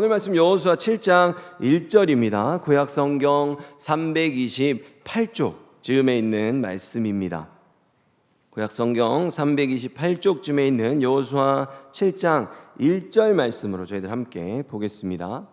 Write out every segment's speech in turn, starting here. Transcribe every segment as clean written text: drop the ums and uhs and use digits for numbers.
오늘 말씀 여호수아 7장 1절입니다. 구약성경 328쪽 즈음에 있는 말씀입니다. 구약성경 328쪽쯤에 있는 여호수아 7장 1절 말씀으로 저희들 함께 보겠습니다.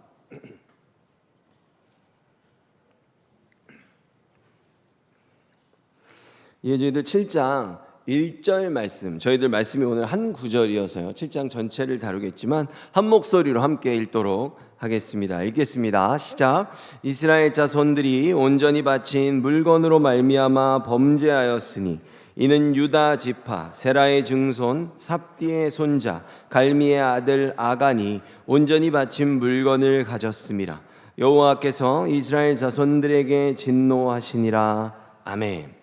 예, 저희들 7장 1절 말씀, 저희들 말씀이 오늘 한 구절이어서요 7장 전체를 다루겠지만 한 목소리로 함께 읽도록 하겠습니다. 읽겠습니다. 시작. 이스라엘 자손들이 온전히 바친 물건으로 말미암아 범죄하였으니 이는 유다 지파 세라의 증손 삽디의 손자 갈미의 아들 아간이 온전히 바친 물건을 가졌음이라. 여호와께서 이스라엘 자손들에게 진노하시니라. 아멘.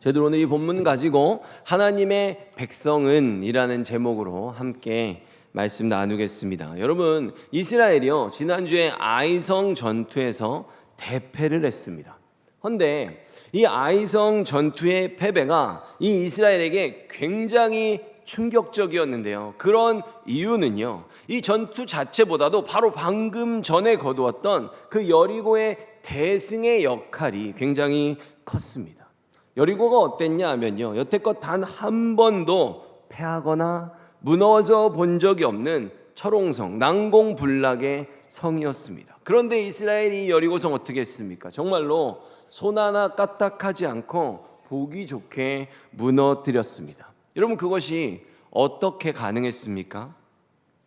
저희들 오늘 이 본문 가지고 하나님의 백성은 이라는 제목으로 함께 말씀 나누겠습니다. 여러분, 이스라엘이요 지난주에 아이성 전투에서 대패를 했습니다. 그런데 이 아이성 전투의 패배가 이 이스라엘에게 굉장히 충격적이었는데요. 그런 이유는요, 이 전투 자체보다도 바로 방금 전에 거두었던 그 여리고의 대승의 역할이 굉장히 컸습니다. 여리고가 어땠냐 하면요, 여태껏 단 한 번도 패하거나 무너져 본 적이 없는 철옹성, 난공불락의 성이었습니다. 그런데 이스라엘이 여리고성 어떻게 했습니까? 정말로 손 하나 까딱하지 않고 보기 좋게 무너뜨렸습니다. 여러분, 그것이 어떻게 가능했습니까?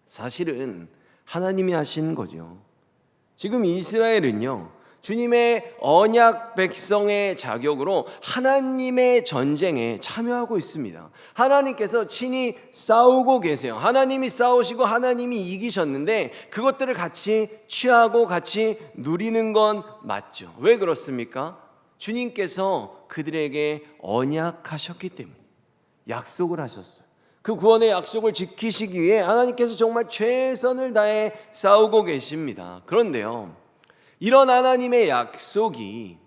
사실은 하나님이 하신 거죠. 지금 이스라엘은요, 주님의 언약 백성의 자격으로 하나님의 전쟁에 참여하고 있습니다. 하나님께서 친히 싸우고 계세요. 하나님이 싸우시고 하나님이 이기셨는데 그것들을 같이 취하고 같이 누리는 건 맞죠. 왜 그렇습니까? 주님께서 그들에게 언약하셨기 때문에, 약속을 하셨어요. 그 구원의 약속을 지키시기 위해 하나님께서 정말 최선을 다해 싸우고 계십니다. 그런데요, 이런 하나님의 약속이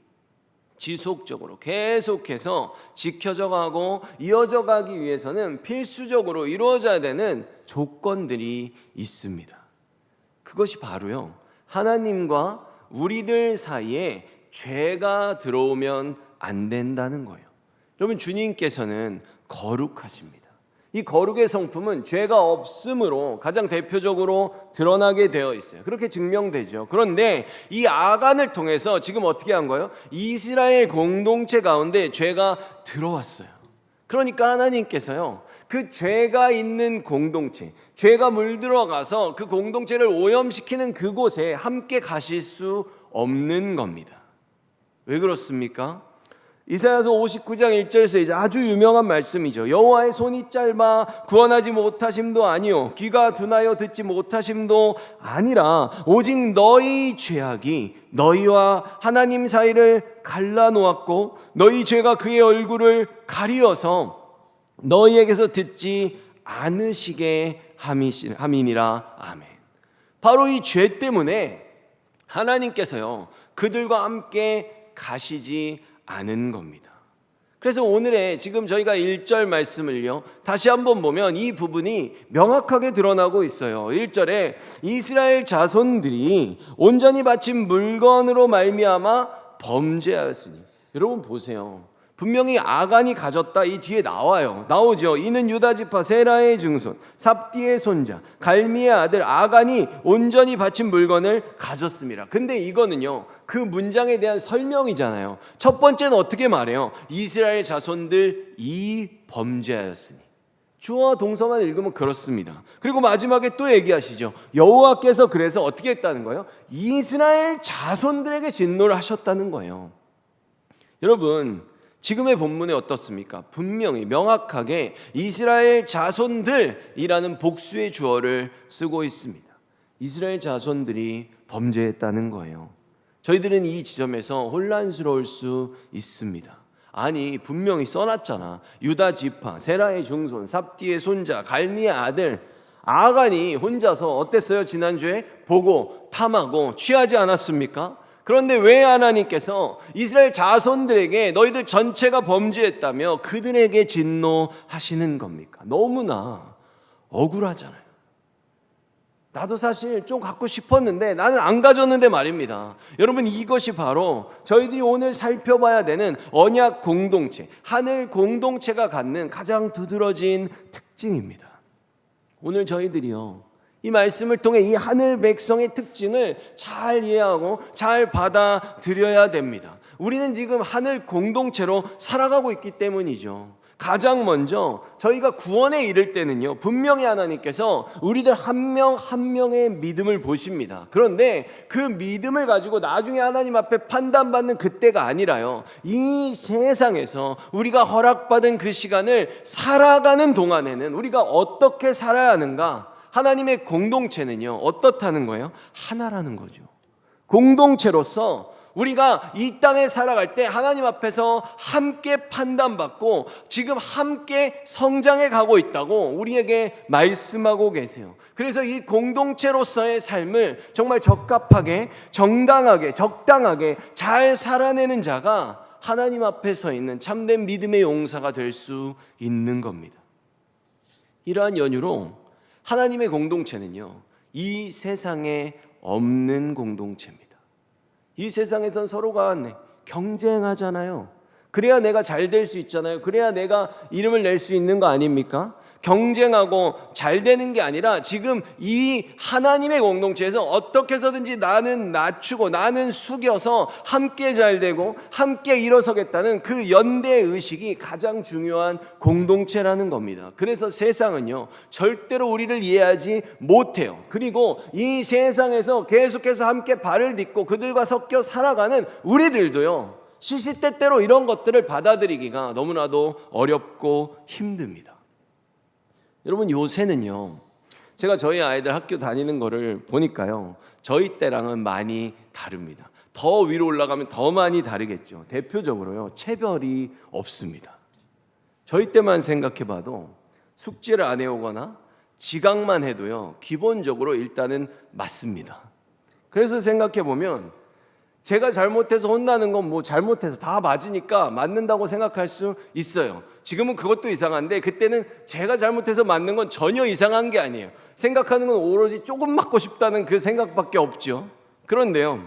지속적으로 계속해서 지켜져 가고 이어져 가기 위해서는 필수적으로 이루어져야 되는 조건들이 있습니다. 그것이 바로요, 하나님과 우리들 사이에 죄가 들어오면 안 된다는 거예요. 여러분, 주님께서는 거룩하십니다. 이 거룩의 성품은 죄가 없음으로 가장 대표적으로 드러나게 되어 있어요. 그렇게 증명되죠. 그런데 이 아간을 통해서 지금 어떻게 한 거예요? 이스라엘 공동체 가운데 죄가 들어왔어요. 그러니까 하나님께서요, 그 죄가 있는 공동체, 죄가 물들어가서 그 공동체를 오염시키는 그곳에 함께 가실 수 없는 겁니다. 왜 그렇습니까? 이사야서 59장 1절에서 이제 아주 유명한 말씀이죠. 여호와의 손이 짧아 구원하지 못하심도 아니요 귀가 둔하여 듣지 못하심도 아니라 오직 너희 죄악이 너희와 하나님 사이를 갈라놓았고 너희 죄가 그의 얼굴을 가리어서 너희에게서 듣지 않으시게 함이니라. 아멘. 바로 이 죄 때문에 하나님께서요 그들과 함께 가시지 않은 겁니다. 그래서 오늘의 지금 저희가 1절 말씀을요 다시 한번 보면 이 부분이 명확하게 드러나고 있어요. 1절에 이스라엘 자손들이 온전히 바친 물건으로 말미암아 범죄하였으니, 여러분 보세요. 분명히 아간이 가졌다 이 뒤에 나오죠. 이는 유다 지파 세라의 증손 삽디의 손자 갈미의 아들 아간이 온전히 바친 물건을 가졌습니다. 근데 이거는요 그 문장에 대한 설명이잖아요. 첫 번째는 어떻게 말해요? 이스라엘 자손들이 범죄하였으니. 주어와 동사만 읽으면 그렇습니다. 그리고 마지막에 또 얘기하시죠. 여호와께서 그래서 어떻게 했다는 거예요? 이스라엘 자손들에게 진노를 하셨다는 거예요. 여러분, 지금의 본문에 어떻습니까? 분명히 명확하게 이스라엘 자손들이라는 복수의 주어를 쓰고 있습니다. 이스라엘 자손들이 범죄했다는 거예요. 저희들은 이 지점에서 혼란스러울 수 있습니다. 아니, 분명히 써놨잖아. 유다 지파 세라의 중손 삽디의 손자 갈미의 아들 아간이 혼자서 어땠어요? 지난주에 보고 탐하고 취하지 않았습니까? 그런데 왜 하나님께서 이스라엘 자손들에게 너희들 전체가 범죄했다며 그들에게 진노하시는 겁니까? 너무나 억울하잖아요. 나도 사실 좀 갖고 싶었는데 나는 안 가졌는데 말입니다. 여러분, 이것이 바로 저희들이 오늘 살펴봐야 되는 언약 공동체, 하늘 공동체가 갖는 가장 두드러진 특징입니다. 오늘 저희들이요, 이 말씀을 통해 이 하늘 백성의 특징을 잘 이해하고 잘 받아들여야 됩니다. 우리는 지금 하늘 공동체로 살아가고 있기 때문이죠. 가장 먼저 저희가 구원에 이를 때는요, 분명히 하나님께서 우리들 한 명 한 명의 믿음을 보십니다. 그런데 그 믿음을 가지고 나중에 하나님 앞에 판단받는 그때가 아니라요, 이 세상에서 우리가 허락받은 그 시간을 살아가는 동안에는 우리가 어떻게 살아야 하는가? 하나님의 공동체는요, 어떻다는 거예요? 하나라는 거죠. 공동체로서 우리가 이 땅에 살아갈 때 하나님 앞에서 함께 판단받고 지금 함께 성장해 가고 있다고 우리에게 말씀하고 계세요. 그래서 이 공동체로서의 삶을 정말 적합하게, 정당하게, 적당하게 잘 살아내는 자가 하나님 앞에 서 있는 참된 믿음의 용사가 될 수 있는 겁니다. 이러한 연유로 하나님의 공동체는요, 이 세상에 없는 공동체입니다. 이 세상에선 서로가 경쟁하잖아요. 그래야 내가 잘 될 수 있잖아요. 그래야 내가 이름을 낼 수 있는 거 아닙니까? 경쟁하고 잘 되는 게 아니라 지금 이 하나님의 공동체에서 어떻게 해서든지 나는 낮추고 나는 숙여서 함께 잘 되고 함께 일어서겠다는 그 연대의식이 가장 중요한 공동체라는 겁니다. 그래서 세상은요, 절대로 우리를 이해하지 못해요. 그리고 이 세상에서 계속해서 함께 발을 딛고 그들과 섞여 살아가는 우리들도요, 시시때때로 이런 것들을 받아들이기가 너무나도 어렵고 힘듭니다. 여러분, 요새는요, 제가 저희 아이들 학교 다니는 거를 보니까요, 저희 때랑은 많이 다릅니다. 더 위로 올라가면 더 많이 다르겠죠. 대표적으로요, 체별이 없습니다. 저희 때만 생각해 봐도 숙제를 안 해오거나 지각만 해도요, 기본적으로 일단은 맞습니다. 그래서 생각해 보면 제가 잘못해서 혼나는 건 뭐 잘못해서 다 맞으니까 맞는다고 생각할 수 있어요. 지금은 그것도 이상한데 그때는 제가 잘못해서 맞는 건 전혀 이상한 게 아니에요. 생각하는 건 오로지 조금 맞고 싶다는 그 생각밖에 없죠. 그런데요,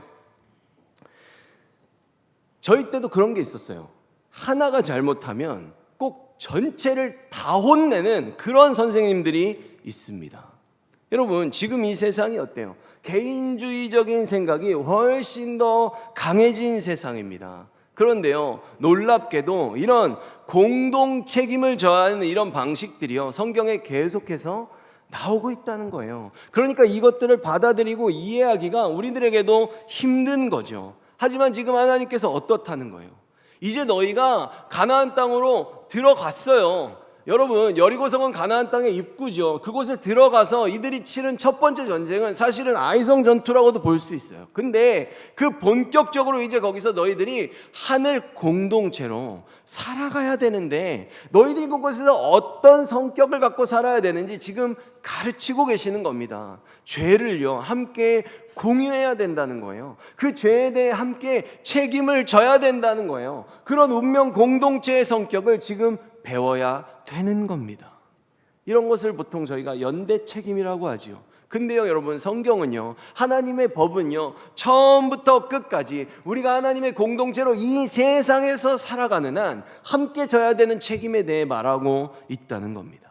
저희 때도 그런 게 있었어요. 하나가 잘못하면 꼭 전체를 다 혼내는 그런 선생님들이 있습니다. 여러분, 지금 이 세상이 어때요? 개인주의적인 생각이 훨씬 더 강해진 세상입니다. 그런데요, 놀랍게도 이런 공동 책임을 져하는 이런 방식들이요, 성경에 계속해서 나오고 있다는 거예요. 그러니까 이것들을 받아들이고 이해하기가 우리들에게도 힘든 거죠. 하지만 지금 하나님께서 어떻다는 거예요? 이제 너희가 가나안 땅으로 들어갔어요. 여러분, 여리고성은 가나안 땅의 입구죠. 그곳에 들어가서 이들이 치른 첫 번째 전쟁은 사실은 아이성 전투라고도 볼 수 있어요. 근데 그 본격적으로 이제 거기서 너희들이 하늘 공동체로 살아가야 되는데 너희들이 그곳에서 어떤 성격을 갖고 살아야 되는지 지금 가르치고 계시는 겁니다. 죄를요, 함께 공유해야 된다는 거예요. 그 죄에 대해 함께 책임을 져야 된다는 거예요. 그런 운명 공동체의 성격을 지금 배워야 되는 겁니다. 이런 것을 보통 저희가 연대 책임이라고 하지요. 근데요, 여러분, 성경은요, 하나님의 법은요, 처음부터 끝까지 우리가 하나님의 공동체로 이 세상에서 살아가는 한 함께 져야 되는 책임에 대해 말하고 있다는 겁니다.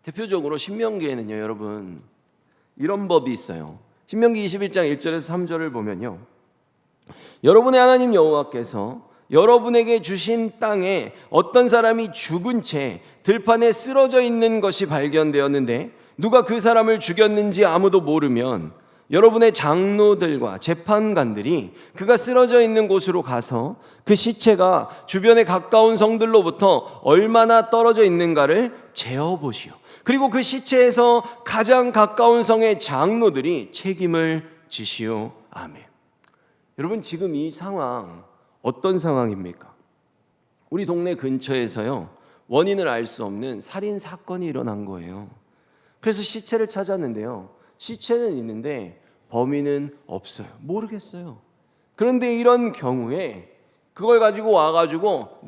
대표적으로 신명기에는요, 여러분, 이런 법이 있어요. 신명기 21장 1절에서 3절을 보면요, 여러분의 하나님 여호와께서 여러분에게 주신 땅에 어떤 사람이 죽은 채 들판에 쓰러져 있는 것이 발견되었는데 누가 그 사람을 죽였는지 아무도 모르면 여러분의 장로들과 재판관들이 그가 쓰러져 있는 곳으로 가서 그 시체가 주변에 가까운 성들로부터 얼마나 떨어져 있는가를 재어보시오. 그리고 그 시체에서 가장 가까운 성의 장로들이 책임을 지시오. 아멘. 여러분, 지금 이 상황 어떤 상황입니까? 우리 동네 근처에서요, 원인을 알 수 없는 살인 사건이 일어난 거예요. 그래서 시체를 찾았는데요, 시체는 있는데 범인은 없어요. 모르겠어요. 그런데 이런 경우에 그걸 가지고 와가지고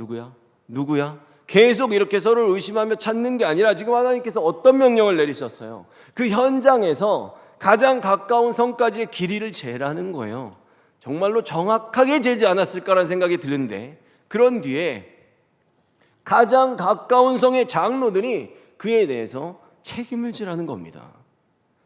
누구야? 계속 이렇게 서로를 의심하며 찾는 게 아니라 지금 하나님께서 어떤 명령을 내리셨어요? 그 현장에서 가장 가까운 성까지의 길이를 재라는 거예요. 정말로 정확하게 재지 않았을까라는 생각이 드는데, 그런 뒤에 가장 가까운 성의 장로들이 그에 대해서 책임을 지라는 겁니다.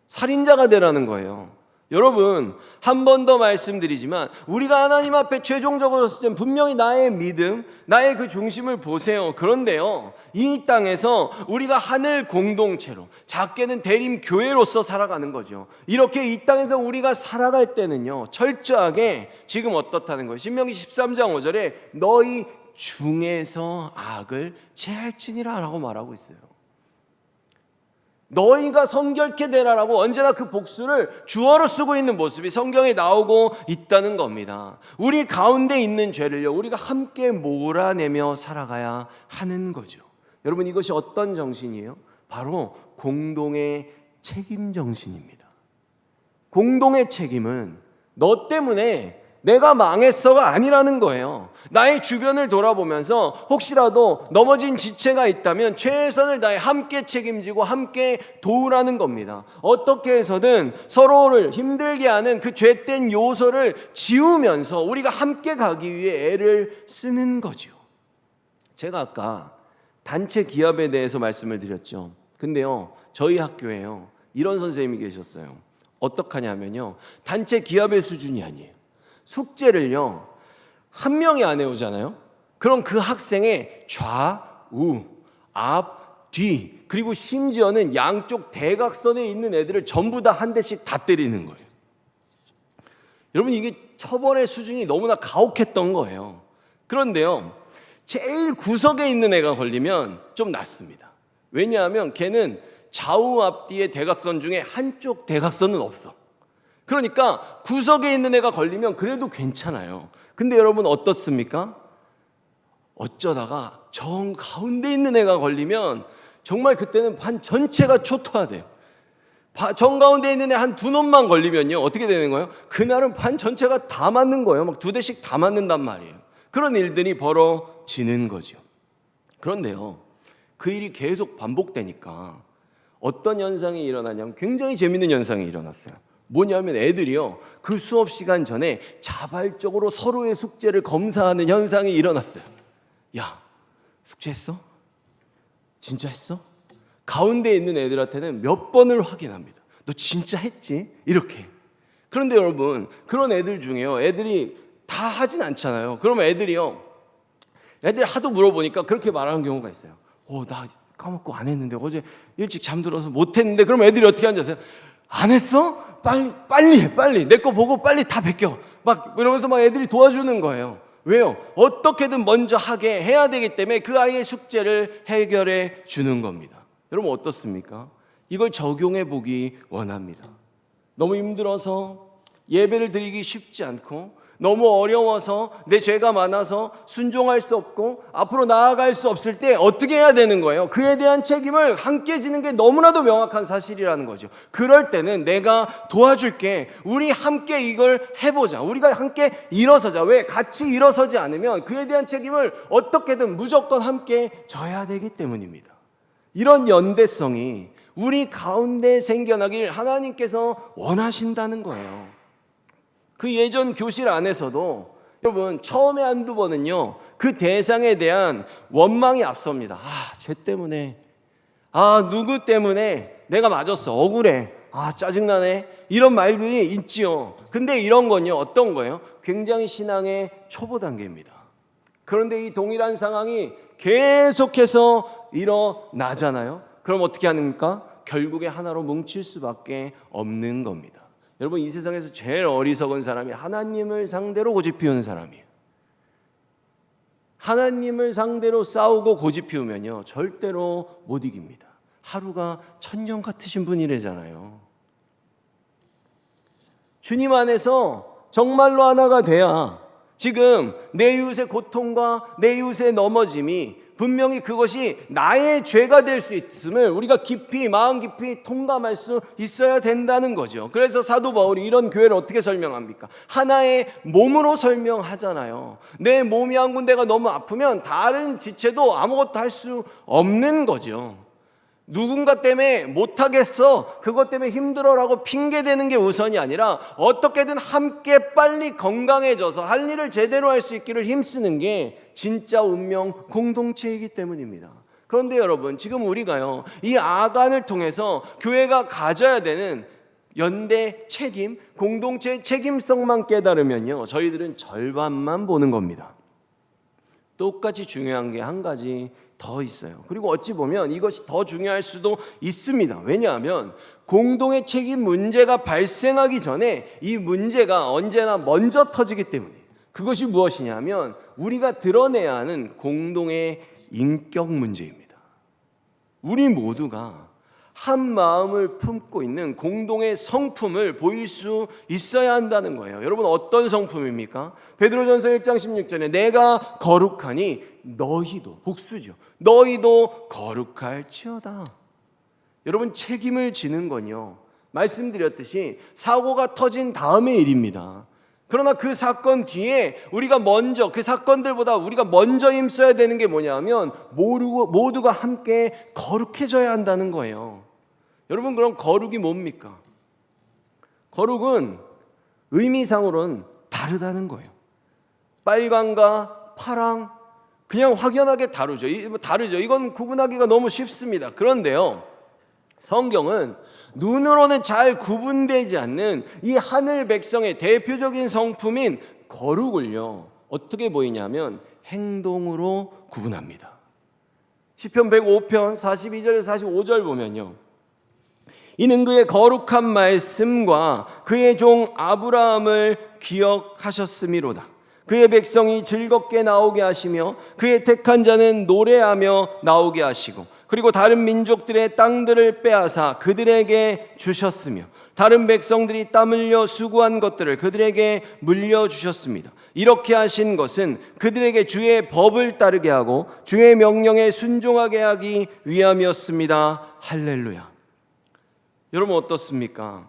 살인자가 되라는 거예요. 여러분, 한 번 더 말씀드리지만 우리가 하나님 앞에 최종적으로 섰을 때 분명히 나의 믿음, 나의 그 중심을 보세요. 그런데요, 이 땅에서 우리가 하늘 공동체로, 작게는 대림 교회로서 살아가는 거죠. 이렇게 이 땅에서 우리가 살아갈 때는요, 철저하게 지금 어떻다는 거예요? 신명기 13장 5절에 너희 중에서 악을 제할지니라 라고 말하고 있어요. 너희가 성결케 되라라고 언제나 그 복수를 주어로 쓰고 있는 모습이 성경에 나오고 있다는 겁니다. 우리 가운데 있는 죄를요, 우리가 함께 몰아내며 살아가야 하는 거죠. 여러분, 이것이 어떤 정신이에요? 바로 공동의 책임 정신입니다. 공동의 책임은 너 때문에 내가 망했어가 아니라는 거예요. 나의 주변을 돌아보면서 혹시라도 넘어진 지체가 있다면 최선을 다해 함께 책임지고 함께 도우라는 겁니다. 어떻게 해서든 서로를 힘들게 하는 그 죄된 요소를 지우면서 우리가 함께 가기 위해 애를 쓰는 거죠. 제가 아까 단체 기업에 대해서 말씀을 드렸죠. 근데요, 저희 학교에요, 이런 선생님이 계셨어요. 어떡하냐면요, 단체 기업의 수준이 아니에요. 숙제를요, 한 명이 안 해오잖아요. 그럼 그 학생의 좌우, 앞, 뒤, 그리고 심지어는 양쪽 대각선에 있는 애들을 전부 다 한 대씩 다 때리는 거예요. 여러분, 이게 처벌의 수준이 너무나 가혹했던 거예요. 그런데요, 제일 구석에 있는 애가 걸리면 좀 낫습니다. 왜냐하면 걔는 좌우 앞뒤의 대각선 중에 한쪽 대각선은 없어. 그러니까 구석에 있는 애가 걸리면 그래도 괜찮아요. 근데 여러분 어떻습니까? 어쩌다가 정 가운데 있는 애가 걸리면 정말 그때는 반 전체가 초토화돼요. 정 가운데 있는 애 한 두 놈만 걸리면요, 어떻게 되는 거예요? 그날은 반 전체가 다 맞는 거예요. 막 두 대씩 다 맞는단 말이에요. 그런 일들이 벌어지는 거죠. 그런데요, 그 일이 계속 반복되니까 어떤 현상이 일어나냐면 굉장히 재밌는 현상이 일어났어요. 뭐냐면 애들이요, 그 수업 시간 전에 자발적으로 서로의 숙제를 검사하는 현상이 일어났어요. 야, 숙제했어? 진짜 했어? 가운데 있는 애들한테는 몇 번을 확인합니다. 너 진짜 했지? 이렇게. 그런데 여러분, 그런 애들 중에요, 애들이 다 하진 않잖아요. 그러면 애들이 하도 물어보니까 그렇게 말하는 경우가 있어요. 나 까먹고 안 했는데, 어제 일찍 잠들어서 못 했는데. 그럼 애들이 어떻게 하는지 아세요? 안 했어? 빨리 해, 빨리. 내 거 보고 빨리 다 베껴. 막 이러면서 막 애들이 도와주는 거예요. 왜요? 어떻게든 먼저 하게 해야 되기 때문에 그 아이의 숙제를 해결해 주는 겁니다. 여러분 어떻습니까? 이걸 적용해 보기 원합니다. 너무 힘들어서 예배를 드리기 쉽지 않고, 너무 어려워서 내 죄가 많아서 순종할 수 없고 앞으로 나아갈 수 없을 때 어떻게 해야 되는 거예요? 그에 대한 책임을 함께 지는 게 너무나도 명확한 사실이라는 거죠. 그럴 때는 내가 도와줄게. 우리 함께 이걸 해보자. 우리가 함께 일어서자. 왜? 같이 일어서지 않으면 그에 대한 책임을 어떻게든 무조건 함께 져야 되기 때문입니다. 이런 연대성이 우리 가운데 생겨나길 하나님께서 원하신다는 거예요. 그 예전 교실 안에서도 여러분 처음에 한두 번은요, 그 대상에 대한 원망이 앞섭니다. 쟤 때문에, 누구 때문에 내가 맞았어, 억울해, 짜증나네, 이런 말들이 있지요. 근데 이런 건요, 어떤 거예요? 굉장히 신앙의 초보 단계입니다. 그런데 이 동일한 상황이 계속해서 일어나잖아요. 그럼 어떻게 합니까? 결국에 하나로 뭉칠 수밖에 없는 겁니다. 여러분, 이 세상에서 제일 어리석은 사람이 하나님을 상대로 고집 피우는 사람이에요. 하나님을 상대로 싸우고 고집 피우면요, 절대로 못 이깁니다. 하루가 천년 같으신 분이래잖아요. 주님 안에서 정말로 하나가 돼야 지금 내 이웃의 고통과 내 이웃의 넘어짐이 분명히 그것이 나의 죄가 될 수 있음을 우리가 마음 깊이 통감할 수 있어야 된다는 거죠. 그래서 사도 바울이 이런 교회를 어떻게 설명합니까? 하나의 몸으로 설명하잖아요. 내 몸이 한 군데가 너무 아프면 다른 지체도 아무것도 할 수 없는 거죠. 누군가 때문에 못하겠어, 그것 때문에 힘들어라고 핑계대는 게 우선이 아니라 어떻게든 함께 빨리 건강해져서 할 일을 제대로 할 수 있기를 힘쓰는 게 진짜 운명 공동체이기 때문입니다. 그런데 여러분, 지금 우리가요, 이 아간을 통해서 교회가 가져야 되는 연대 책임, 공동체의 책임성만 깨달으면요, 저희들은 절반만 보는 겁니다. 똑같이 중요한 게 한 가지 더 있어요. 그리고 어찌 보면 이것이 더 중요할 수도 있습니다. 왜냐하면 공동의 책임 문제가 발생하기 전에 이 문제가 언제나 먼저 터지기 때문에. 그것이 무엇이냐면 우리가 드러내야 하는 공동의 인격 문제입니다. 우리 모두가 한 마음을 품고 있는 공동의 성품을 보일 수 있어야 한다는 거예요. 여러분, 어떤 성품입니까? 베드로전서 1장 16절에 내가 거룩하니 너희도, 복수죠, 너희도 거룩할지어다. 여러분, 책임을 지는 건요, 말씀드렸듯이 사고가 터진 다음의 일입니다. 그러나 그 사건 뒤에 우리가 먼저, 그 사건들보다 우리가 먼저 힘써야 되는 게 뭐냐면 모두가 함께 거룩해져야 한다는 거예요. 여러분, 그럼 거룩이 뭡니까? 거룩은 의미상으로는 다르다는 거예요. 빨강과 파랑, 그냥 확연하게 다르죠. 이건 구분하기가 너무 쉽습니다. 그런데요, 성경은 눈으로는 잘 구분되지 않는 이 하늘 백성의 대표적인 성품인 거룩을요, 어떻게 보이냐면 행동으로 구분합니다. 시편 105편 42절에서 45절 보면요, 이는 그의 거룩한 말씀과 그의 종 아브라함을 기억하셨음이로다. 그의 백성이 즐겁게 나오게 하시며 그의 택한 자는 노래하며 나오게 하시고, 그리고 다른 민족들의 땅들을 빼앗아 그들에게 주셨으며 다른 백성들이 땀 흘려 수고한 것들을 그들에게 물려주셨습니다. 이렇게 하신 것은 그들에게 주의 법을 따르게 하고 주의 명령에 순종하게 하기 위함이었습니다. 할렐루야. 여러분, 어떻습니까?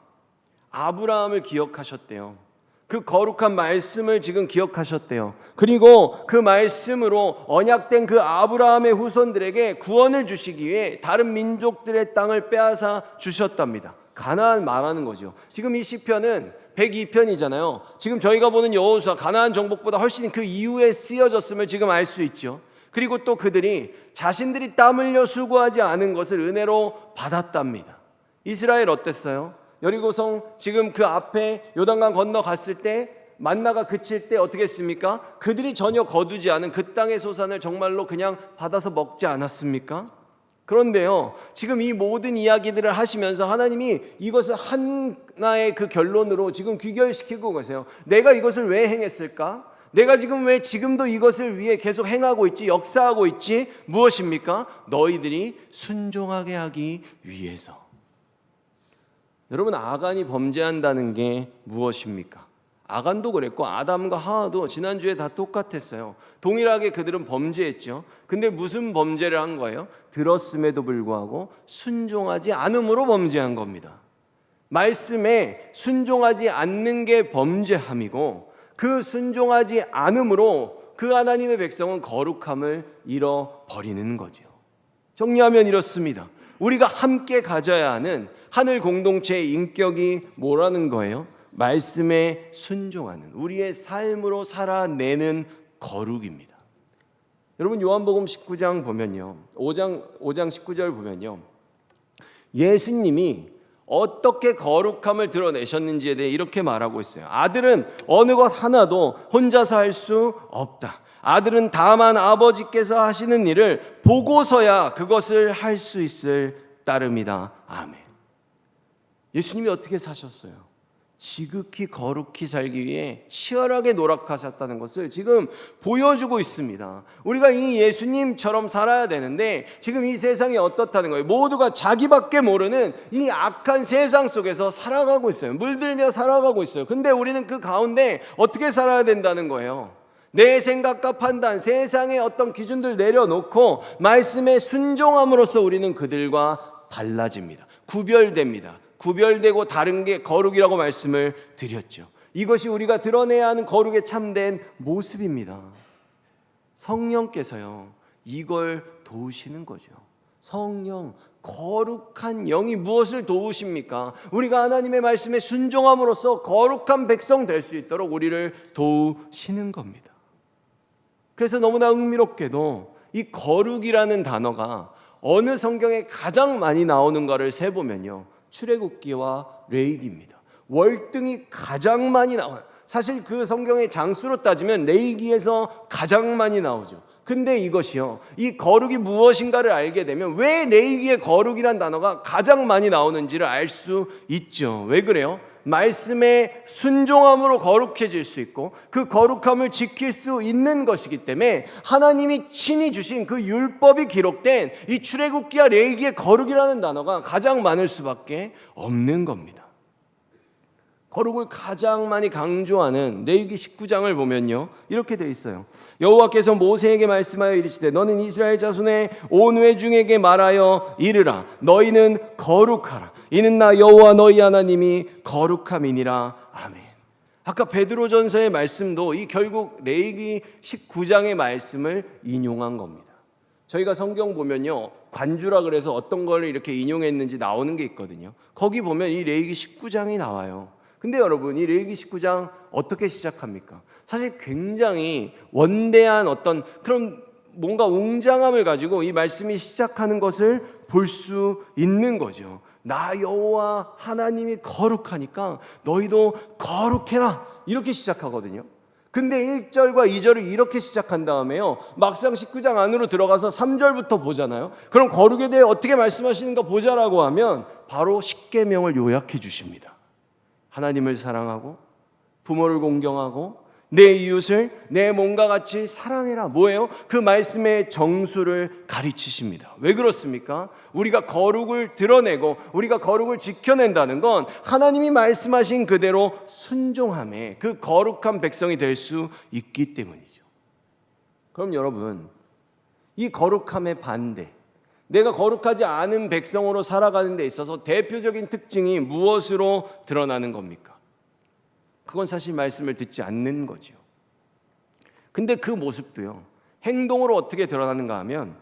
아브라함을 기억하셨대요. 그 거룩한 말씀을 지금 기억하셨대요. 그리고 그 말씀으로 언약된 그 아브라함의 후손들에게 구원을 주시기 위해 다른 민족들의 땅을 빼앗아 주셨답니다. 가나안 말하는 거죠. 지금 이 시편은 102편이잖아요. 지금 저희가 보는 여호수아, 가나안 정복보다 훨씬 그 이후에 쓰여졌음을 지금 알 수 있죠. 그리고 또 그들이 자신들이 땀 흘려 수고하지 않은 것을 은혜로 받았답니다. 이스라엘 어땠어요? 여리고성 지금 그 앞에 요단강 건너갔을 때, 만나가 그칠 때 어떻게 했습니까? 그들이 전혀 거두지 않은 그 땅의 소산을 정말로 그냥 받아서 먹지 않았습니까? 그런데요, 지금 이 모든 이야기들을 하시면서 하나님이 이것을 하나의 그 결론으로 지금 귀결시키고 계세요. 내가 이것을 왜 행했을까? 내가 지금 왜 지금도 이것을 위해 계속 행하고 있지, 역사하고 있지? 무엇입니까? 너희들이 순종하게 하기 위해서. 여러분, 아간이 범죄한다는 게 무엇입니까? 아간도 그랬고 아담과 하와도 지난주에 다 똑같았어요. 동일하게 그들은 범죄했죠. 근데 무슨 범죄를 한 거예요? 들었음에도 불구하고 순종하지 않음으로 범죄한 겁니다. 말씀에 순종하지 않는 게 범죄함이고, 그 순종하지 않음으로 그 하나님의 백성은 거룩함을 잃어버리는 거죠. 정리하면 이렇습니다. 우리가 함께 가져야 하는 하늘 공동체의 인격이 뭐라는 거예요? 말씀에 순종하는, 우리의 삶으로 살아내는 거룩입니다. 여러분, 요한복음 19장 보면요, 5장 19절 보면요, 예수님이 어떻게 거룩함을 드러내셨는지에 대해 이렇게 말하고 있어요. 아들은 어느 것 하나도 혼자서 할 수 없다. 아들은 다만 아버지께서 하시는 일을 보고서야 그것을 할 수 있을 따름이다. 아멘. 예수님이 어떻게 사셨어요? 지극히 거룩히 살기 위해 치열하게 노력하셨다는 것을 지금 보여주고 있습니다. 우리가 이 예수님처럼 살아야 되는데 지금 이 세상이 어떻다는 거예요? 모두가 자기밖에 모르는 이 악한 세상 속에서 살아가고 있어요. 물들며 살아가고 있어요. 근데 우리는 그 가운데 어떻게 살아야 된다는 거예요? 내 생각과 판단, 세상의 어떤 기준들 내려놓고 말씀에 순종함으로써 우리는 그들과 달라집니다. 구별됩니다. 구별되고 다른 게 거룩이라고 말씀을 드렸죠. 이것이 우리가 드러내야 하는 거룩의 참된 모습입니다. 성령께서요, 이걸 도우시는 거죠. 성령, 거룩한 영이 무엇을 도우십니까? 우리가 하나님의 말씀에 순종함으로써 거룩한 백성 될 수 있도록 우리를 도우시는 겁니다. 그래서 너무나 흥미롭게도 이 거룩이라는 단어가 어느 성경에 가장 많이 나오는가를 세보면요, 출애굽기와 레위기입니다. 월등히 가장 많이 나와요. 사실 그 성경의 장수로 따지면 레위기에서 가장 많이 나오죠. 근데 이것이요, 이 거룩이 무엇인가를 알게 되면 왜 레위기의 거룩이란 단어가 가장 많이 나오는지를 알 수 있죠. 왜 그래요? 말씀에 순종함으로 거룩해질 수 있고 그 거룩함을 지킬 수 있는 것이기 때문에 하나님이 친히 주신 그 율법이 기록된 이 출애굽기와 레위기의 거룩이라는 단어가 가장 많을 수밖에 없는 겁니다. 거룩을 가장 많이 강조하는 레위기 19장을 보면요, 이렇게 돼 있어요. 여호와께서 모세에게 말씀하여 이르시되 너는 이스라엘 자손의 온 회중에게 말하여 이르라. 너희는 거룩하라. 이는 나 여호와 너희 하나님이 거룩함이니라. 아멘. 아까 베드로전서의 말씀도 이 결국 레위기 19장의 말씀을 인용한 겁니다. 저희가 성경 보면요, 관주라 그래서 어떤 걸 이렇게 인용했는지 나오는 게 있거든요. 거기 보면 이 레위기 19장이 나와요. 근데 여러분, 이 레위기 19장 어떻게 시작합니까? 사실 굉장히 원대한 어떤 그런 뭔가 웅장함을 가지고 이 말씀이 시작하는 것을 볼 수 있는 거죠. 나 여호와 하나님이 거룩하니까 너희도 거룩해라, 이렇게 시작하거든요. 근데 1절과 2절을 이렇게 시작한 다음에요, 막상 19장 안으로 들어가서 3절부터 보잖아요. 그럼 거룩에 대해 어떻게 말씀하시는가 보자라고 하면 바로 십계명을 요약해 주십니다. 하나님을 사랑하고 부모를 공경하고 내 이웃을 내 몸과 같이 사랑해라. 뭐예요? 그 말씀의 정수를 가르치십니다. 왜 그렇습니까? 우리가 거룩을 드러내고 우리가 거룩을 지켜낸다는 건 하나님이 말씀하신 그대로 순종함에 그 거룩한 백성이 될 수 있기 때문이죠. 그럼 여러분, 이 거룩함의 반대, 내가 거룩하지 않은 백성으로 살아가는 데 있어서 대표적인 특징이 무엇으로 드러나는 겁니까? 그건 사실 말씀을 듣지 않는 거죠. 근데 그 모습도요, 행동으로 어떻게 드러나는가 하면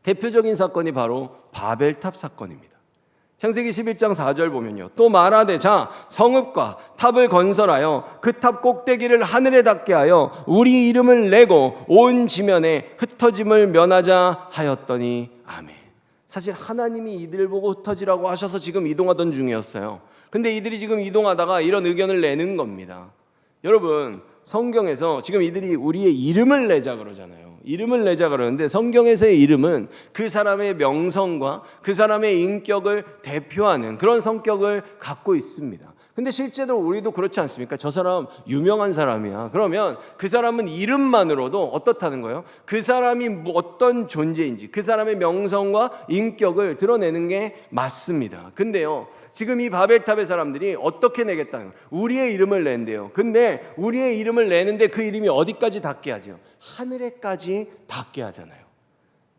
대표적인 사건이 바로 바벨탑 사건입니다. 창세기 11장 4절 보면요, 또 말하되 자 성읍과 탑을 건설하여 그 탑 꼭대기를 하늘에 닿게 하여 우리 이름을 내고 온 지면에 흩어짐을 면하자 하였더니 아멘. 사실 하나님이 이들 보고 흩어지라고 하셔서 지금 이동하던 중이었어요. 근데 이들이 지금 이동하다가 이런 의견을 내는 겁니다. 여러분, 성경에서 지금 이들이 우리의 이름을 내자 그러잖아요. 이름을 내자 그러는데 성경에서의 이름은 그 사람의 명성과 그 사람의 인격을 대표하는 그런 성격을 갖고 있습니다. 근데 실제로 우리도 그렇지 않습니까? 저 사람 유명한 사람이야. 그러면 그 사람은 이름만으로도 어떻다는 거예요? 그 사람이 어떤 존재인지 그 사람의 명성과 인격을 드러내는 게 맞습니다. 근데요, 지금 이 바벨탑의 사람들이 어떻게 내겠다는 거예요? 우리의 이름을 낸대요. 근데 우리의 이름을 내는데 그 이름이 어디까지 닿게 하죠? 하늘에까지 닿게 하잖아요.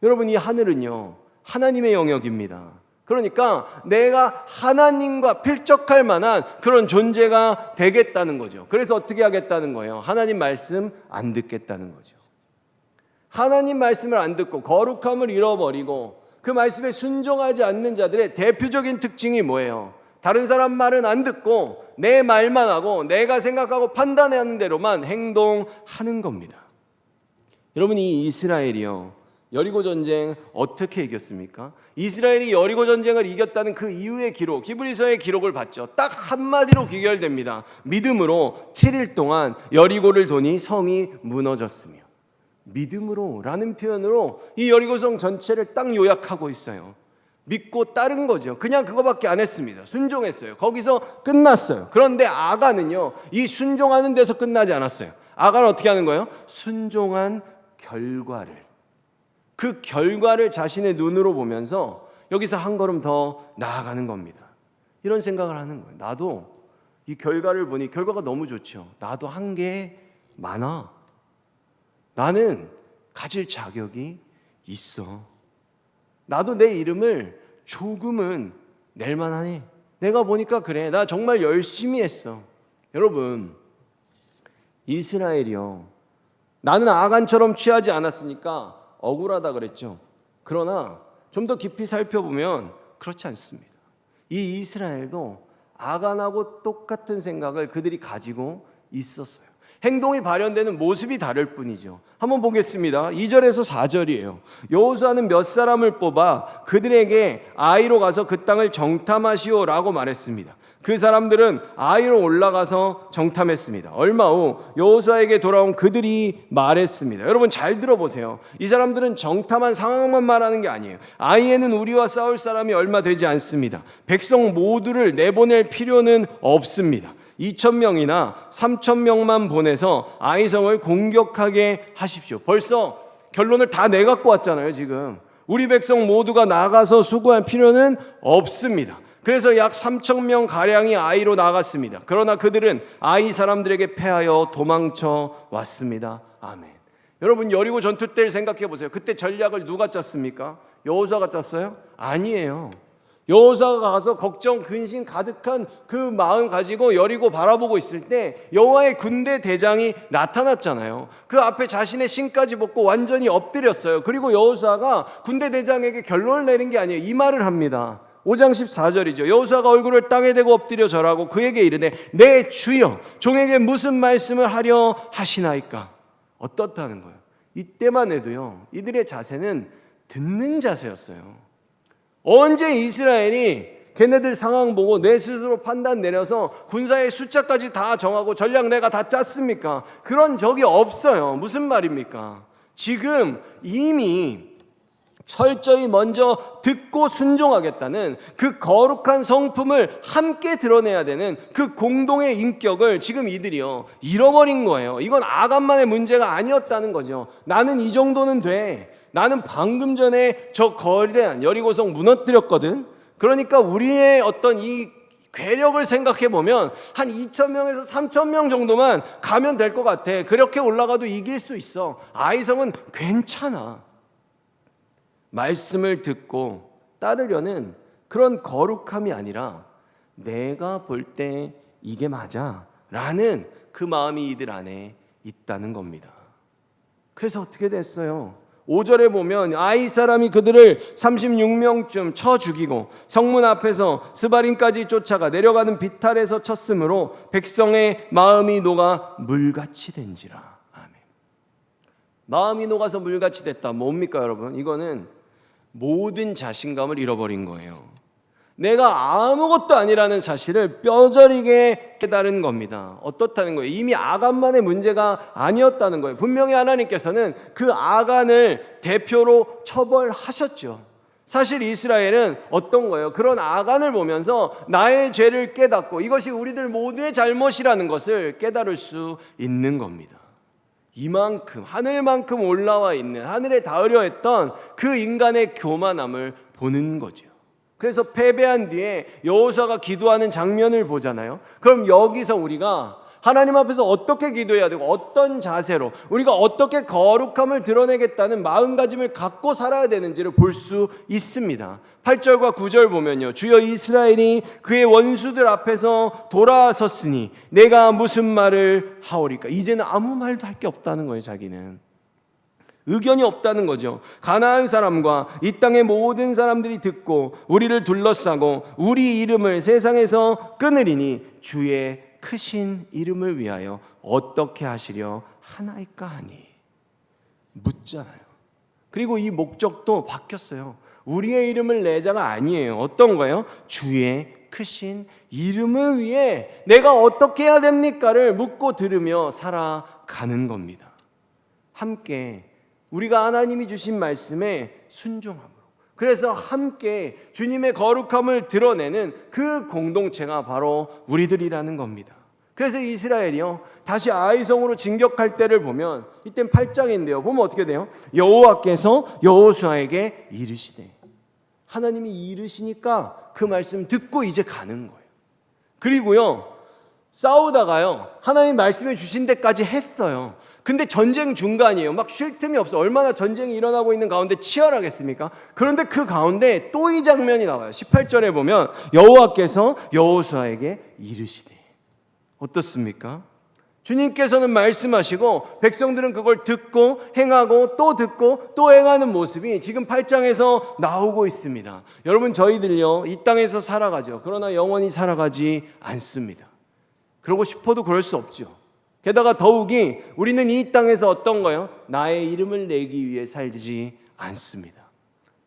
여러분, 이 하늘은요, 하나님의 영역입니다. 그러니까 내가 하나님과 필적할 만한 그런 존재가 되겠다는 거죠. 그래서 어떻게 하겠다는 거예요? 하나님 말씀 안 듣겠다는 거죠. 하나님 말씀을 안 듣고 거룩함을 잃어버리고 그 말씀에 순종하지 않는 자들의 대표적인 특징이 뭐예요? 다른 사람 말은 안 듣고 내 말만 하고 내가 생각하고 판단하는 대로만 행동하는 겁니다. 여러분, 이 이스라엘이요, 여리고 전쟁 어떻게 이겼습니까? 이스라엘이 여리고 전쟁을 이겼다는 그 이후의 기록, 히브리서의 기록을 봤죠. 딱 한마디로 귀결됩니다. 믿음으로 7일 동안 여리고를 도니 성이 무너졌으며. 믿음으로 라는 표현으로 이 여리고성 전체를 딱 요약하고 있어요. 믿고 따른 거죠. 그냥 그거밖에 안 했습니다. 순종했어요. 거기서 끝났어요. 그런데 아가는요, 이 순종하는 데서 끝나지 않았어요. 아가는 어떻게 하는 거예요? 순종한 결과를, 그 결과를 자신의 눈으로 보면서 여기서 한 걸음 더 나아가는 겁니다. 이런 생각을 하는 거예요. 나도 이 결과를 보니 결과가 너무 좋죠. 나도 한 게 많아. 나는 가질 자격이 있어. 나도 내 이름을 조금은 낼 만하네. 내가 보니까 그래. 나 정말 열심히 했어. 여러분, 이스라엘이요, 나는 아간처럼 취하지 않았으니까 억울하다 그랬죠. 그러나 좀 더 깊이 살펴보면 그렇지 않습니다. 이 이스라엘도 아간하고 똑같은 생각을 그들이 가지고 있었어요. 행동이 발현되는 모습이 다를 뿐이죠. 한번 보겠습니다. 2절에서 4절이에요. 여호수아는 몇 사람을 뽑아 그들에게 아이로 가서 그 땅을 정탐하시오라고 말했습니다. 그 사람들은 아이로 올라가서 정탐했습니다. 얼마 후 여호수아에게 돌아온 그들이 말했습니다. 여러분 잘 들어보세요. 이 사람들은 정탐한 상황만 말하는 게 아니에요. 아이에는 우리와 싸울 사람이 얼마 되지 않습니다. 백성 모두를 내보낼 필요는 없습니다. 2,000명이나 3,000명만 보내서 아이성을 공격하게 하십시오. 벌써 결론을 다 내갖고 왔잖아요. 지금 우리 백성 모두가 나가서 수고할 필요는 없습니다. 그래서 약 3,000명 가량이 아이로 나갔습니다. 그러나 그들은 아이 사람들에게 패하여 도망쳐 왔습니다. 아멘. 여러분, 여리고 전투 때를 생각해 보세요. 그때 전략을 누가 짰습니까? 여호수아가 짰어요? 아니에요. 여호수아가 가서 걱정 근심 가득한 그 마음 가지고 여리고 바라보고 있을 때 여호와의 군대 대장이 나타났잖아요. 그 앞에 자신의 신까지 벗고 완전히 엎드렸어요. 그리고 여호수아가 군대 대장에게 결론을 내린 게 아니에요. 이 말을 합니다. 5장 14절이죠. 여호수아가 얼굴을 땅에 대고 엎드려 절하고 그에게 이르되 내 주여 종에게 무슨 말씀을 하려 하시나이까. 어떻다는 거예요? 이때만 해도요, 이들의 자세는 듣는 자세였어요. 언제 이스라엘이 걔네들 상황 보고 내 스스로 판단 내려서 군사의 숫자까지 다 정하고 전략 내가 다 짰습니까? 그런 적이 없어요. 무슨 말입니까? 지금 이미 철저히 먼저 듣고 순종하겠다는 그 거룩한 성품을 함께 드러내야 되는 그 공동의 인격을 지금 이들이요 잃어버린 거예요. 이건 아간만의 문제가 아니었다는 거죠. 나는 이 정도는 돼. 나는 방금 전에 저 거대한 여리고성 무너뜨렸거든. 그러니까 우리의 어떤 이 괴력을 생각해 보면 한 2,000명에서 3,000명 정도만 가면 될 것 같아. 그렇게 올라가도 이길 수 있어. 아이성은 괜찮아. 말씀을 듣고 따르려는 그런 거룩함이 아니라 내가 볼 때 이게 맞아 라는 그 마음이 이들 안에 있다는 겁니다. 그래서 어떻게 됐어요? 5절에 보면 아이 사람이 그들을 36명쯤 쳐 죽이고 성문 앞에서 스바림까지 쫓아가 내려가는 비탈에서 쳤으므로 백성의 마음이 녹아 물같이 된지라. 아멘. 마음이 녹아서 물같이 됐다. 뭡니까 여러분? 이거는 모든 자신감을 잃어버린 거예요. 내가 아무것도 아니라는 사실을 뼈저리게 깨달은 겁니다. 어떻다는 거예요? 이미 아간만의 문제가 아니었다는 거예요. 분명히 하나님께서는 그 아간을 대표로 처벌하셨죠. 사실 이스라엘은 어떤 거예요? 그런 아간을 보면서 나의 죄를 깨닫고 이것이 우리들 모두의 잘못이라는 것을 깨달을 수 있는 겁니다. 이만큼 하늘만큼 올라와 있는 하늘에 닿으려 했던 그 인간의 교만함을 보는 거죠. 그래서 패배한 뒤에 여호수아가 기도하는 장면을 보잖아요. 그럼 여기서 우리가 하나님 앞에서 어떻게 기도해야 되고 어떤 자세로 우리가 어떻게 거룩함을 드러내겠다는 마음가짐을 갖고 살아야 되는지를 볼 수 있습니다. 8절과 9절 보면요, 주여 이스라엘이 그의 원수들 앞에서 돌아섰으니 내가 무슨 말을 하오리까. 이제는 아무 말도 할 게 없다는 거예요. 자기는 의견이 없다는 거죠. 가나안 사람과 이 땅의 모든 사람들이 듣고 우리를 둘러싸고 우리 이름을 세상에서 끊으리니 주의 크신 이름을 위하여 어떻게 하시려 하나이까 하니. 묻잖아요. 그리고 이 목적도 바뀌었어요. 우리의 이름을 내자가 아니에요. 어떤 거예요? 주의 크신 이름을 위해 내가 어떻게 해야 됩니까를 묻고 들으며 살아가는 겁니다. 함께 우리가 하나님이 주신 말씀에 순종함으로, 그래서 함께 주님의 거룩함을 드러내는 그 공동체가 바로 우리들이라는 겁니다. 그래서 이스라엘이요 다시 아이성으로 진격할 때를 보면 이땐 8장인데요 보면 어떻게 돼요? 여호와께서 여호수아에게 이르시되, 하나님이 이르시니까 그 말씀 듣고 이제 가는 거예요. 그리고요 싸우다가요 하나님 말씀해 주신 데까지 했어요. 근데 전쟁 중간이에요. 막 쉴 틈이 없어. 얼마나 전쟁이 일어나고 있는 가운데 치열하겠습니까? 그런데 그 가운데 또 이 장면이 나와요. 18절에 보면 여호와께서 여호수아에게 이르시되, 어떻습니까? 주님께서는 말씀하시고 백성들은 그걸 듣고 행하고 또 듣고 또 행하는 모습이 지금 8장에서 나오고 있습니다. 여러분, 저희들요 이 땅에서 살아가죠. 그러나 영원히 살아가지 않습니다. 그러고 싶어도 그럴 수 없죠. 게다가 더욱이 우리는 이 땅에서 어떤 거요? 나의 이름을 내기 위해 살지 않습니다.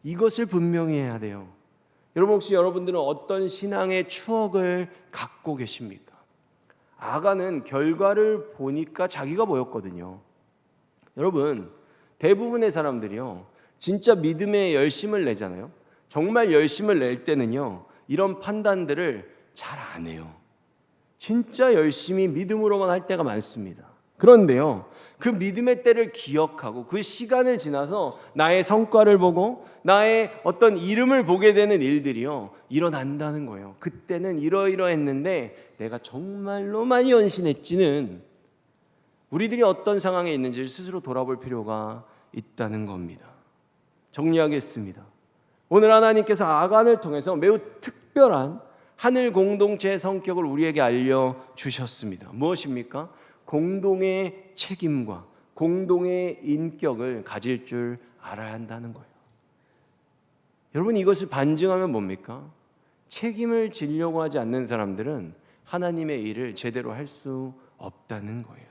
이것을 분명히 해야 돼요. 여러분, 혹시 여러분들은 어떤 신앙의 추억을 갖고 계십니까? 아간은 결과를 보니까 자기가 보였거든요. 여러분, 대부분의 사람들이요 진짜 믿음에 열심을 내잖아요. 정말 열심을 낼 때는요 이런 판단들을 잘 안 해요. 진짜 열심히 믿음으로만 할 때가 많습니다. 그런데요 그 믿음의 때를 기억하고 그 시간을 지나서 나의 성과를 보고 나의 어떤 이름을 보게 되는 일들이요 일어난다는 거예요. 그때는 이러이러했는데 내가 정말로 많이 연신했지는 우리들이 어떤 상황에 있는지를 스스로 돌아볼 필요가 있다는 겁니다. 정리하겠습니다. 오늘 하나님께서 아간을 통해서 매우 특별한 하늘 공동체의 성격을 우리에게 알려주셨습니다. 무엇입니까? 공동의 책임과 공동의 인격을 가질 줄 알아야 한다는 거예요. 여러분, 이것을 반증하면 뭡니까? 책임을 지려고 하지 않는 사람들은 하나님의 일을 제대로 할 수 없다는 거예요.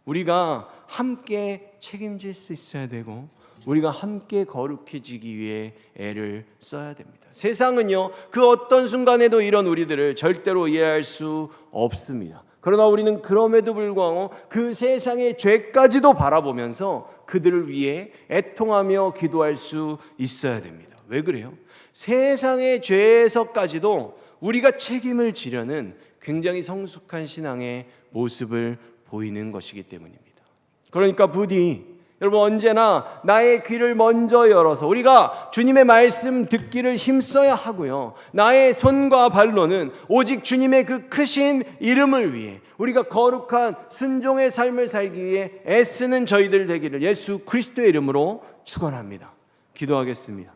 우리가 함께 책임질 수 있어야 되고 우리가 함께 거룩해지기 위해 애를 써야 됩니다. 세상은요 그 어떤 순간에도 이런 우리들을 절대로 이해할 수 없습니다. 그러나 우리는 그럼에도 불구하고 그 세상의 죄까지도 바라보면서 그들을 위해 애통하며 기도할 수 있어야 됩니다. 왜 그래요? 세상의 죄에서까지도 우리가 책임을 지려는 굉장히 성숙한 신앙의 모습을 보이는 것이기 때문입니다. 그러니까 부디 여러분, 언제나 나의 귀를 먼저 열어서 우리가 주님의 말씀 듣기를 힘써야 하고요, 나의 손과 발로는 오직 주님의 그 크신 이름을 위해 우리가 거룩한 순종의 삶을 살기 위해 애쓰는 저희들 되기를 예수 그리스도의 이름으로 축원합니다. 기도하겠습니다.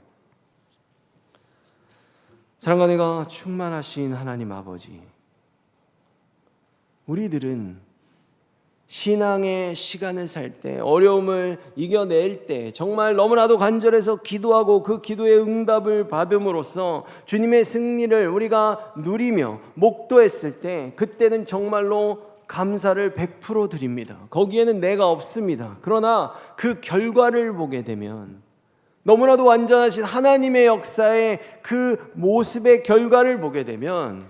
사랑과 은혜가 충만하신 하나님 아버지, 우리들은 신앙의 시간을 살 때, 어려움을 이겨낼 때 정말 너무나도 간절해서 기도하고 그 기도의 응답을 받음으로써 주님의 승리를 우리가 누리며 목도했을 때 그때는 정말로 감사를 100% 드립니다. 거기에는 내가 없습니다. 그러나 그 결과를 보게 되면 너무나도 완전하신 하나님의 역사의 그 모습의 결과를 보게 되면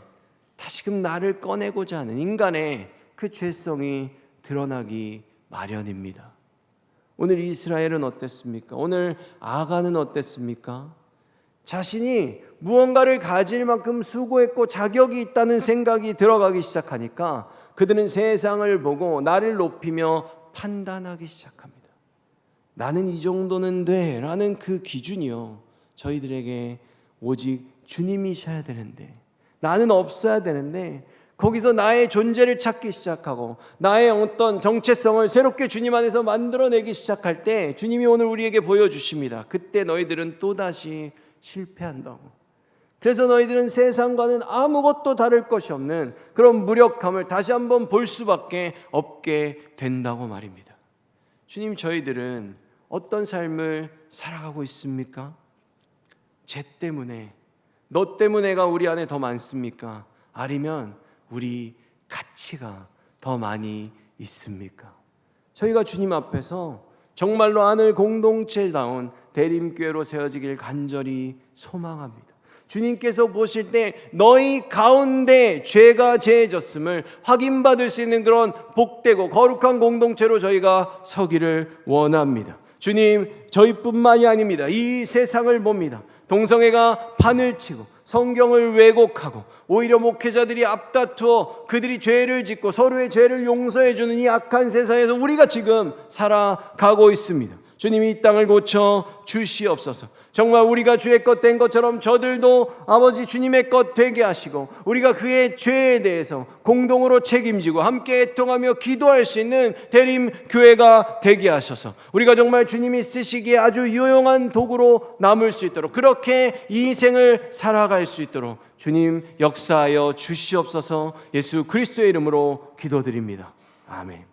다시금 나를 꺼내고자 하는 인간의 그 죄성이 드러나기 마련입니다. 오늘 이스라엘은 어땠습니까? 오늘 아간은 어땠습니까? 자신이 무언가를 가질 만큼 수고했고 자격이 있다는 생각이 들어가기 시작하니까 그들은 세상을 보고 나를 높이며 판단하기 시작합니다. 나는 이 정도는 돼 라는 그 기준이요 저희들에게 오직 주님이셔야 되는데, 나는 없어야 되는데 거기서 나의 존재를 찾기 시작하고 나의 어떤 정체성을 새롭게 주님 안에서 만들어내기 시작할 때 주님이 오늘 우리에게 보여주십니다. 그때 너희들은 또다시 실패한다고. 그래서 너희들은 세상과는 아무것도 다를 것이 없는 그런 무력함을 다시 한번 볼 수밖에 없게 된다고 말입니다. 주님, 저희들은 어떤 삶을 살아가고 있습니까? 쟤 때문에, 너 때문에가 우리 안에 더 많습니까? 아니면 우리 가치가 더 많이 있습니까? 저희가 주님 앞에서 정말로 하늘 공동체다운 대림교회로 세워지길 간절히 소망합니다. 주님께서 보실 때 너희 가운데 죄가 제해졌음을 확인받을 수 있는 그런 복되고 거룩한 공동체로 저희가 서기를 원합니다. 주님, 저희뿐만이 아닙니다. 이 세상을 봅니다. 동성애가 판을 치고 성경을 왜곡하고 오히려 목회자들이 앞다투어 그들이 죄를 짓고 서로의 죄를 용서해 주는 이 악한 세상에서 우리가 지금 살아가고 있습니다. 주님이 이 땅을 고쳐 주시옵소서. 정말 우리가 주의 것 된 것처럼 저들도 아버지 주님의 것 되게 하시고 우리가 그의 죄에 대해서 공동으로 책임지고 함께 애통하며 기도할 수 있는 대림 교회가 되게 하셔서 우리가 정말 주님이 쓰시기에 아주 유용한 도구로 남을 수 있도록 그렇게 이 생을 살아갈 수 있도록 주님 역사하여 주시옵소서. 예수 그리스도의 이름으로 기도드립니다. 아멘.